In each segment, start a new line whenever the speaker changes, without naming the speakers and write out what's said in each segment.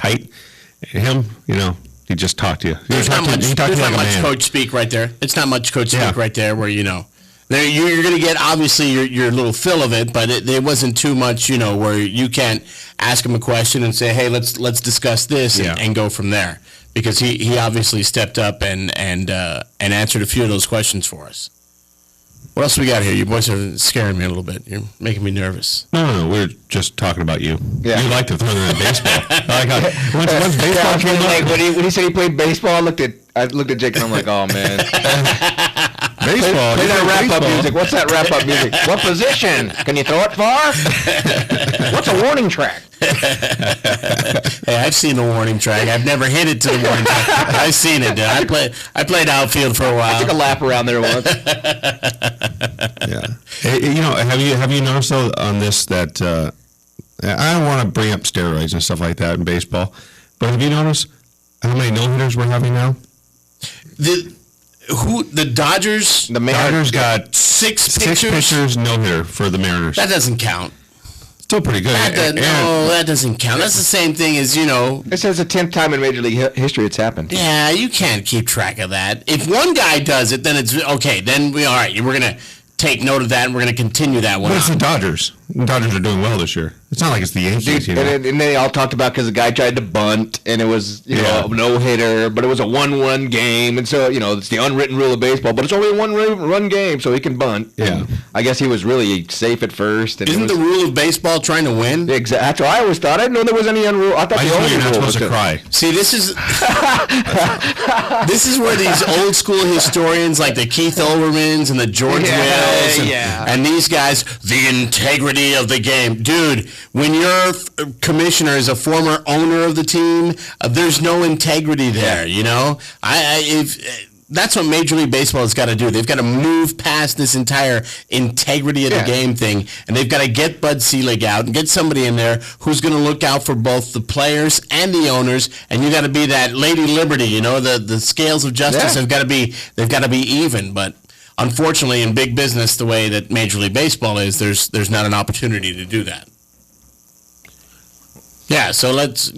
tight. Him, he just talked to you.
There's not much coach speak right there. It's not much coach speak right there where, you're going to get, obviously, your little fill of it, but it wasn't too much, where you can't ask him a question and say, hey, let's discuss this and go from there. Because he obviously stepped up and answered a few of those questions for us. What else we got here? You boys are scaring me a little bit. You're making me nervous.
No, we're just talking about you. Yeah. You like to throw in baseball. Once baseball came up,
when he said he played baseball, I looked at Jake and I'm like, oh man.
Baseball.
Play that wrap-up music. What's that wrap-up music? What position? Can you throw it far? What's a warning track?
Hey, I've seen the warning track. I've never hit it to the warning track. I've seen it, dude. I played outfield for a while.
I took a lap around there once.
Yeah. Hey, have you noticed though on this that I don't want to bring up steroids and stuff like that in baseball, but have you noticed how many no-hitters we're having now?
The Dodgers?
The Mariners got
six
pitchers no-hitter for the Mariners.
That doesn't count.
Still pretty good.
That doesn't count. That's the same thing as,
It says the 10th time in Major League history it's happened.
Yeah, you can't keep track of that. If one guy does it, then it's okay. Then all right, we're going to take note of that, and we're going to continue that one.
But it's the Dodgers. The Dodgers are doing well this year. It's not like it's the Yankees.
And they all talked about because the guy tried to bunt, and it was a no-hitter, but it was a 1-1 game, and so it's the unwritten rule of baseball. But it's only a one-run game, so he can bunt.
Yeah,
and I guess he was really safe at first. And
Isn't the rule of baseball trying to win?
Exactly. That's what I always thought. I didn't know there was any unrule. I thought the only
you're not
rule
supposed to cry.
See, this is where these old school historians like the Keith Olbermanns and the George Wells and these guys, the integrity of the game. Dude, when your commissioner is a former owner of the team, there's no integrity there, That's what Major League Baseball has got to do. They've got to move past this entire integrity of the game thing, and they've got to get Bud Selig out and get somebody in there who's going to look out for both the players and the owners. And you got to be that Lady Liberty. The scales of justice have got to be even. But unfortunately, in big business, the way that Major League Baseball is, there's not an opportunity to do that. Yeah, so let's,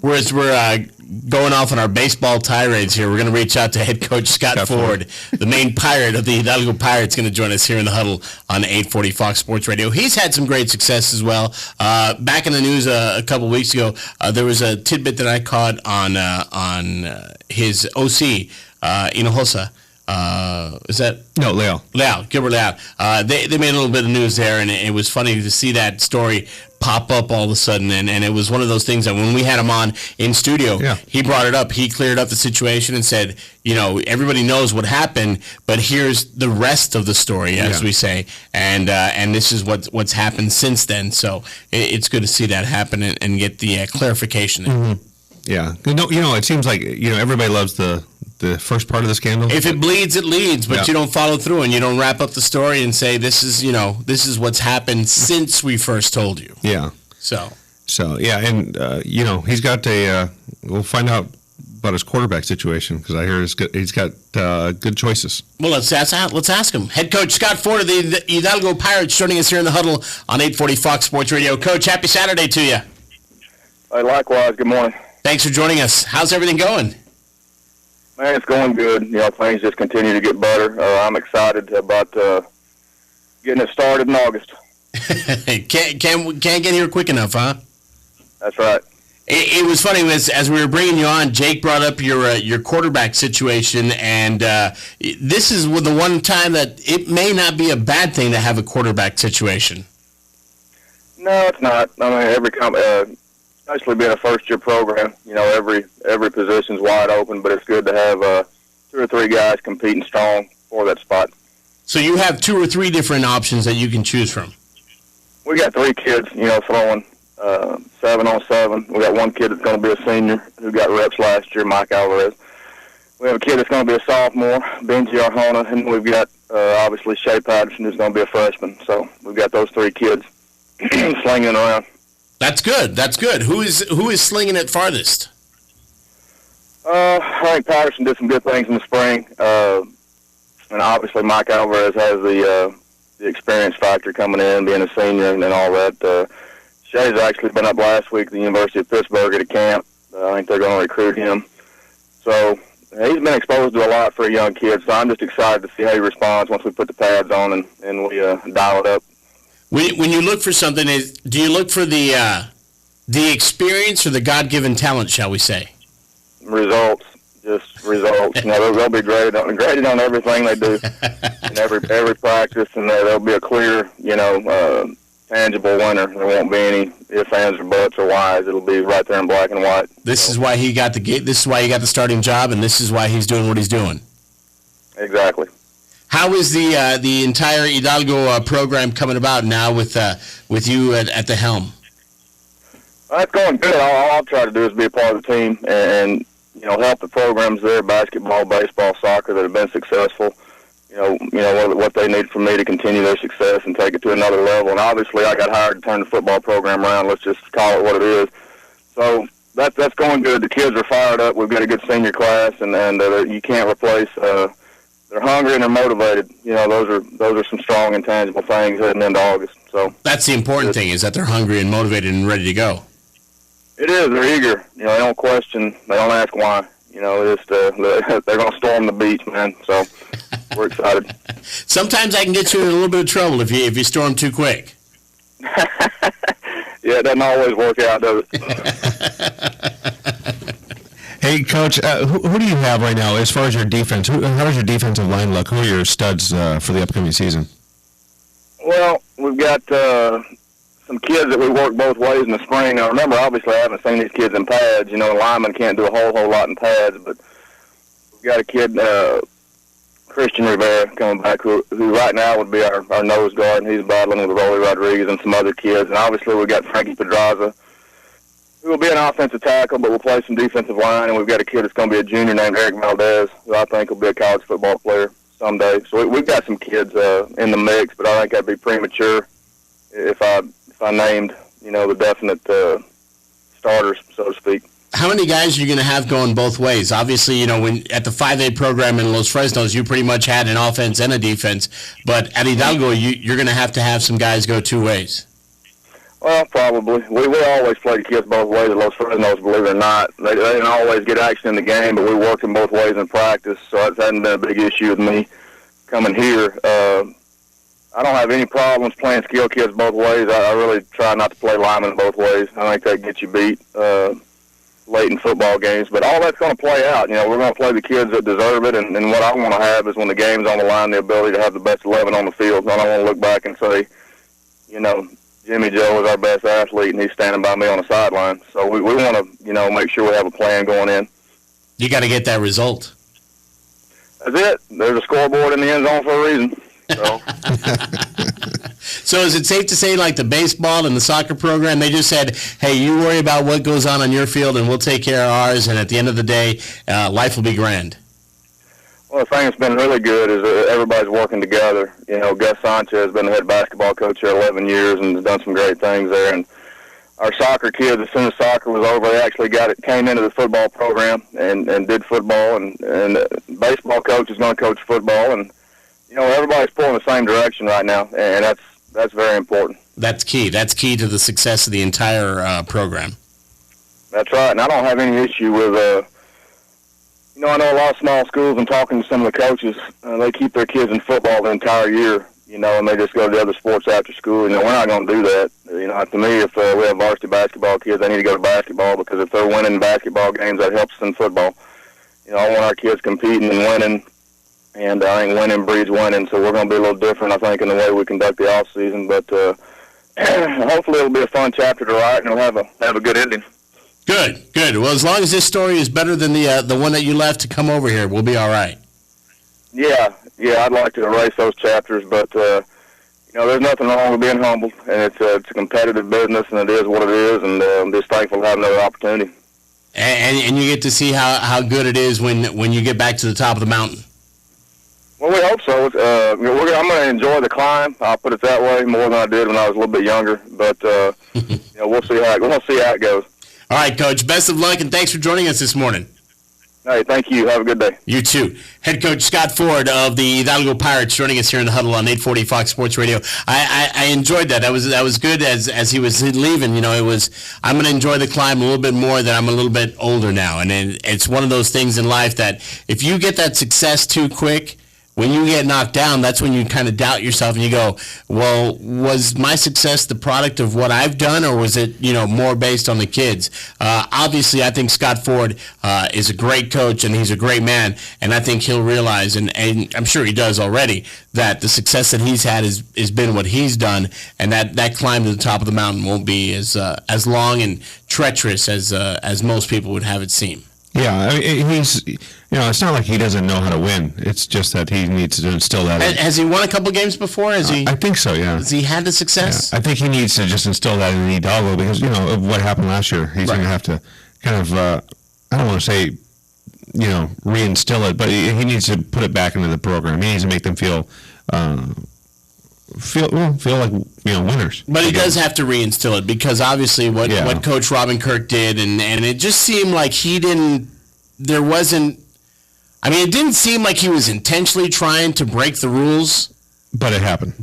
whereas we're going off on our baseball tirades here, we're going to reach out to head coach Scott Ford, the main pirate of the Hidalgo Pirates, going to join us here in the Huddle on 840 Fox Sports Radio. He's had some great success as well. Back in the news a couple weeks ago, there was a tidbit that I caught on his OC, Hinojosa. Is that?
No, Leal,
Gilbert Leal. They made a little bit of news there, and it was funny to see that story pop up all of a sudden, and it was one of those things that when we had him on in studio, he brought it up. He cleared up the situation and said, everybody knows what happened, but here's the rest of the story, as we say, and this is what's happened since then. So it's good to see that happen and get the clarification.
Mm-hmm. Yeah, it seems like everybody loves the first part of the scandal.
If it bleeds, it leads, but you don't follow through and you don't wrap up the story and say this is what's happened since we first told you.
Yeah.
So
yeah, and he's got we'll find out about his quarterback situation because I hear he's got good choices.
Well, let's ask him. Head coach Scott Ford of the Hidalgo Pirates joining us here in the Huddle on 840 Fox Sports Radio. Coach, happy Saturday to you.
Likewise. Good morning.
Thanks for joining us. How's everything going?
Man, it's going good. Things just continue to get better. I'm excited about getting it started in August.
Can't get here quick enough, huh?
That's right.
It was funny as we were bringing you on. Jake brought up your quarterback situation, and this is the one time that it may not be a bad thing to have a quarterback situation.
No, it's not. I mean, especially being a first-year program, every position's wide open, but it's good to have 2 or 3 guys competing strong for that spot.
So you have 2 or 3 different options that you can choose from.
We got 3 kids, throwing 7-on-7. We got one kid that's going to be a senior who got reps last year, Mike Alvarez. We have a kid that's going to be a sophomore, Benji Arjona, and we've got obviously Shea Patterson who's going to be a freshman. So we've got those 3 kids slinging around.
That's good. Who is slinging it farthest?
I think Patterson did some good things in the spring, and obviously Mike Alvarez has the experience factor coming in, being a senior and all that. Shay's actually been up last week at the University of Pittsburgh at a camp I think they're going to recruit him. So he's been exposed to a lot for a young kid, so I'm just excited to see how he responds once we put the pads on and we dial it up.
When you look for something, do you look for the experience or the God-given talent, shall we say?
Results. Just results. They'll be graded on everything they do in every practice, and there'll be a clear, tangible winner. There won't be any ifs, ands, or buts or whys. It'll be right there in black and white.
This is why he got This is why he got the starting job, and this is why he's doing what he's doing.
Exactly.
How is the entire Hidalgo program coming about now with you at the helm?
That's going good. All I'll try to do is be a part of the team and help the programs there, basketball, baseball, soccer, that have been successful. What they need from me to continue their success and take it to another level. And obviously, I got hired to turn the football program around. Let's just call it what it is. So that's going good. The kids are fired up. We've got a good senior class, and you can't replace. They're hungry and they're motivated. Those are some strong, intangible things heading into August. So that's
the important thing, is that they're hungry and motivated and ready to go.
It is. They're eager. They don't question. They don't ask why. They're going to storm the beach, man. So we're excited.
Sometimes I can get you in a little bit of trouble if you storm too quick.
Yeah, it doesn't always work out, does
it? Hey, Coach, who do you have right now as far as your defense? How does your defensive line look? Who are your studs for the upcoming season?
Well, we've got some kids that we work both ways in the spring. Now, remember, obviously, I haven't seen these kids in pads. Linemen can't do a whole lot in pads, but we've got a kid, Christian Rivera, coming back, who right now would be our nose guard, and he's battling with Rolly Rodriguez and some other kids. And obviously, we've got Frankie Pedraza, who will be an offensive tackle, but we'll play some defensive line. And we've got a kid that's going to be a junior named Eric Valdez, who I think will be a college football player someday. So we've got some kids in the mix, but I think I'd be premature if I named, the definite starters, so to speak.
How many guys are you going to have going both ways? Obviously, when at the 5A program in Los Fresnos, you pretty much had an offense and a defense. But at Hidalgo, you're going to have some guys go two ways.
Well, probably. We always play the kids both ways at Los Fresnos, believe it or not. They didn't always get action in the game, but we worked them both ways in practice, so that hasn't been a big issue with me coming here. I don't have any problems playing skill kids both ways. I really try not to play linemen both ways. I think that gets you beat late in football games. But all that's going to play out. We're going to play the kids that deserve it, and what I want to have is when the game's on the line, the ability to have the best 11 on the field. I don't want to look back and say, Jimmy Joe is our best athlete, and he's standing by me on the sideline. So we want to, make sure we have a plan going in.
You got to get that result.
That's it. There's a scoreboard in the end zone for a reason. So.
So is it safe to say, like the baseball and the soccer program, they just said, hey, you worry about what goes on your field and we'll take care of ours, and at the end of the day, life will be grand?
Well, the thing that's been really good is everybody's working together. Gus Sanchez has been the head basketball coach here 11 years and has done some great things there. And our soccer kids, as soon as soccer was over, they actually came into the football program and did football. And the baseball coach is going to coach football. And, everybody's pulling the same direction right now, and that's very important.
That's key. That's key to the success of the entire program.
That's right, and I don't have any issue with, I know a lot of small schools, and talking to some of the coaches, they keep their kids in football the entire year, and they just go to the other sports after school. We're not going to do that. To me, if we have varsity basketball kids, they need to go to basketball, because if they're winning basketball games, that helps us in football. I want our kids competing and winning. And I think winning breeds winning, so we're going to be a little different, I think, in the way we conduct the off season. But hopefully, it'll be a fun chapter to write, and it'll have a good ending.
Good. Well, as long as this story is better than the one that you left to come over here, we'll be all right.
Yeah, I'd like to erase those chapters, but there's nothing wrong with being humble, and it's a competitive business, and it is what it is, and I'm just thankful to have another opportunity.
And you get to see how good it is when you get back to the top of the mountain.
Well, we hope so. I'm going to enjoy the climb. I'll put it that way, more than I did when I was a little bit younger. But we'll see how it goes.
All right, Coach. Best of luck, and thanks for joining us this morning.
Hey, thank you. Have a good day.
You too. Head coach Scott Ford of the Hidalgo Pirates joining us here in the Huddle on 840 Fox Sports Radio. I enjoyed that. That was good as he was leaving. It was, I'm going to enjoy the climb a little bit more that I'm a little bit older now. And it's one of those things in life that if you get that success too quick, when you get knocked down, that's when you kind of doubt yourself and you go, well, was my success the product of what I've done, or was it, more based on the kids? Obviously, I think Scott Ford is a great coach and he's a great man, and I think he'll realize, and I'm sure he does already, that the success that he's had has been what he's done, and that climb to the top of the mountain won't be as long and treacherous as most people would have it seem.
Yeah, he's, it's not like he doesn't know how to win. It's just that he needs to instill that.
Has he won a couple games before? I
think so, yeah.
Has he had the success?
Yeah, I think he needs to just instill that in Hidalgo because, of what happened last year. He's going to have to kind of, I don't want to say, reinstill it, but he needs to put it back into the program. He needs to make them feel like winners.
But he does have to reinstill it because obviously what Coach Robin Kirk did, and it just seemed like it didn't seem like he was intentionally trying to break the rules.
But it happened.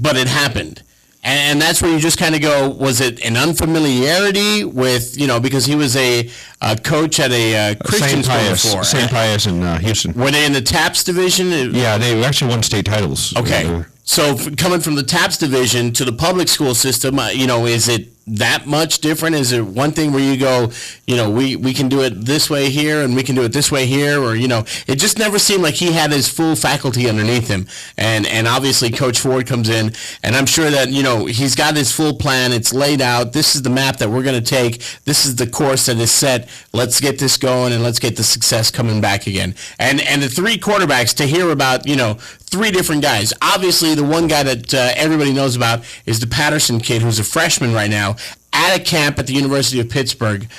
And that's where you just kind of go, was it an unfamiliarity with, because he was a coach at a Christian school before.
St. Pius in Houston.
Were they in the TAPS division?
Yeah, they actually won state titles.
Okay. So coming from the TAPS division to the public school system, is it that much different? Is it one thing where you go, we can do it this way here and we can do it this way here, or, it just never seemed like he had his full faculty underneath him. And obviously Coach Ford comes in, and I'm sure that, he's got his full plan. It's laid out. This is the map that we're going to take. This is the course that is set. Let's get this going and let's get the success coming back again. And the three quarterbacks, to hear about, three different guys. Obviously, the one guy that everybody knows about is the Patterson kid, who's a freshman right now at a camp at the University of Pittsburgh,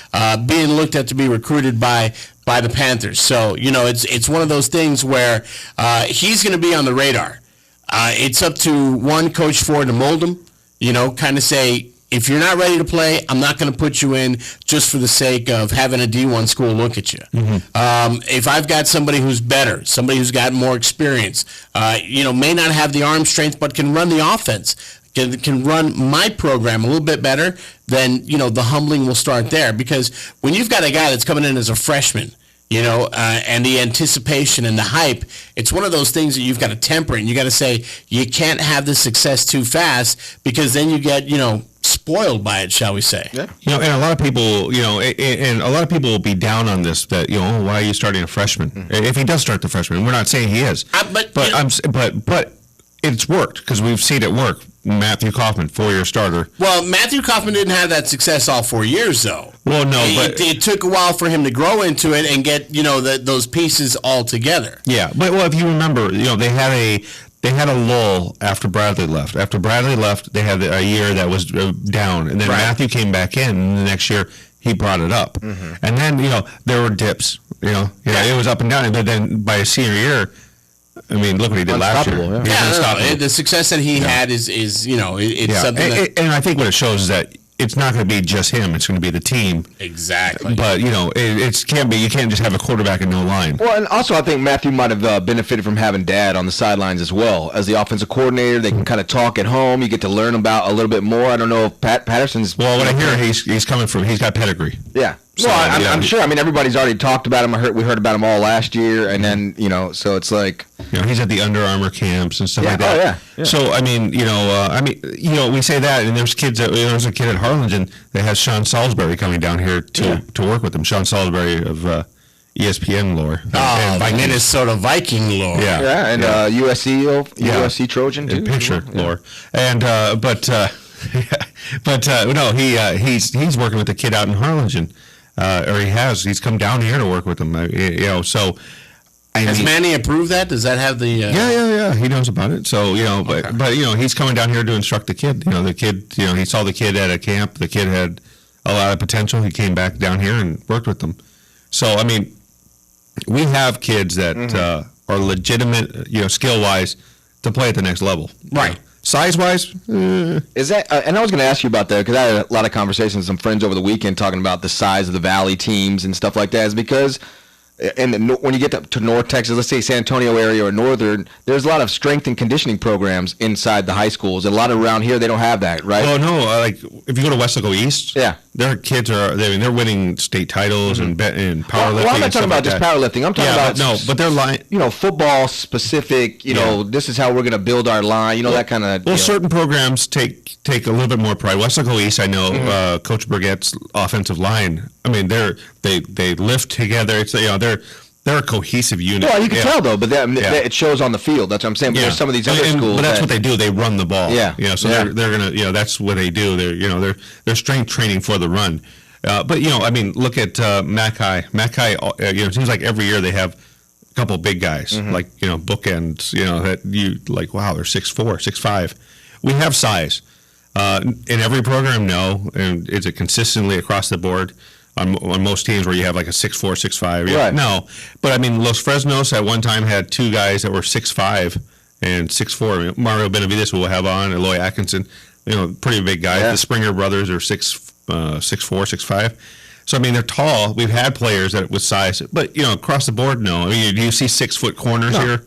being looked at to be recruited by the Panthers. So, it's one of those things where he's going to be on the radar. It's up to Coach Ford to mold him, kind of say, if you're not ready to play, I'm not going to put you in just for the sake of having a D1 school look at you. Mm-hmm. If I've got somebody who's better, somebody who's got more experience, may not have the arm strength, but can run the offense, can run my program a little bit better, then, the humbling will start there. Because when you've got a guy that's coming in as a freshman, and the anticipation and the hype, it's one of those things that you've got to temper, and you got to say, you can't have the success too fast, because then you get, spoiled by it, shall we say.
Yeah. And a lot of people, and a lot of people will be down on this, that, why are you starting a freshman? Mm-hmm. If he does start the freshman, we're not saying he is. But it's worked, because we've seen it work. Matthew Kaufman, 4-year starter.
Well, Matthew Kaufman didn't have that success all 4 years, though.
Well, no,
but it took a while for him to grow into it and get, those pieces all together.
Yeah, but if you remember, they had a lull after Bradley left. After Bradley left, they had a year that was down, and then Matthew came back in, and the next year he brought it up. Mm-hmm. And then, there were dips. It was up and down, but then by his senior year, look what he did last year.
Yeah, the success that he had is it's something that...
And I think what it shows is that it's not going to be just him. It's going to be the team.
Exactly.
But, it can't be. You can't just have a quarterback and no line.
Well, and also I think Matthew might have benefited from having Dad on the sidelines as well. As the offensive coordinator, they can kind of talk at home. You get to learn about a little bit more. I don't know if Patterson's...
Well, what I hear, he's coming from... He's got pedigree.
Yeah. So, I'm sure. Everybody's already talked about him. We heard about him all last year, and then so it's like
he's at the Under Armour camps and stuff like that.
Oh yeah.
So we say that, and there's kids. There's a kid at Harlingen that has Sean Salisbury coming down here to work with him. Sean Salisbury of ESPN lore.
Minnesota Viking lore.
Yeah, and USC Trojan too.
And picture lore, and he's working with the kid out in Harlingen. Or he's come down here to work with them, so...
Has Manny approved that? Does that have the...
Yeah, he knows about it. So, but he's coming down here to instruct the kid. The kid, he saw the kid at a camp. The kid had a lot of potential. He came back down here and worked with them. So, we have kids that are legitimate, skill-wise, to play at the next level.
Right.
Size-wise,
is that? And I was going to ask you about that because I had a lot of conversations with some friends over the weekend talking about the size of the Valley teams and stuff like that. Is because when you get to North Texas, let's say San Antonio area or Northern, there's a lot of strength and conditioning programs inside the high schools. And a lot of around here, they don't have that, right?
Well, no, like if you go to Wesco East, their kids they're winning state titles and powerlifting.
Well, I'm not talking about just powerlifting. I'm talking about
but they're
football specific. This is how we're going to build our line. That kind of.
Well, certain programs take a little bit more pride. Wesco East, I know, Coach Burgett's offensive line. I mean, they lift together. It's they're a cohesive unit.
Well, you can tell though, but that it shows on the field. That's what I'm saying. But there's some of these other schools,
but that's what they do. They run the ball. So they're gonna that's what they do. They're strength training for the run. But I mean, look at Mac High. Mac High, it seems like every year they have a couple of big guys, like bookends. That you like. Wow, they're 6'4", 6'5". We have size in every program. No, and is it consistently across the board? On most teams where you have like a 6'4", 6'5",
right?
No, but I mean Los Fresnos at one time had two guys that were 6'5" and 6'4". Mario Benavides, who we'll have on, Eloy Atkinson, pretty big guys. The Springer brothers are 6'4", 6'5". So I mean they're tall. We've had players that with size, but across the board, no. I mean, do you see 6-foot corners here?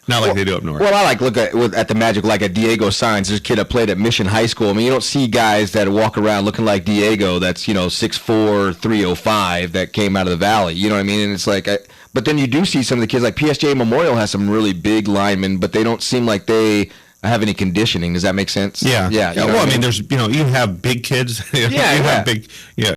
Not like they do up north.
Well, I look at the Magic like at Diego Saenz. There's a kid that played at Mission High School. I mean, you don't see guys that walk around looking like Diego that's 6'4", 305 that came out of the valley. You know what I mean? And it's like, but then you do see some of the kids like PSG Memorial has some really big linemen, but they don't seem like they have any conditioning. Does that make sense?
Yeah.
Yeah.
Well, I mean, there's you have big kids. You have big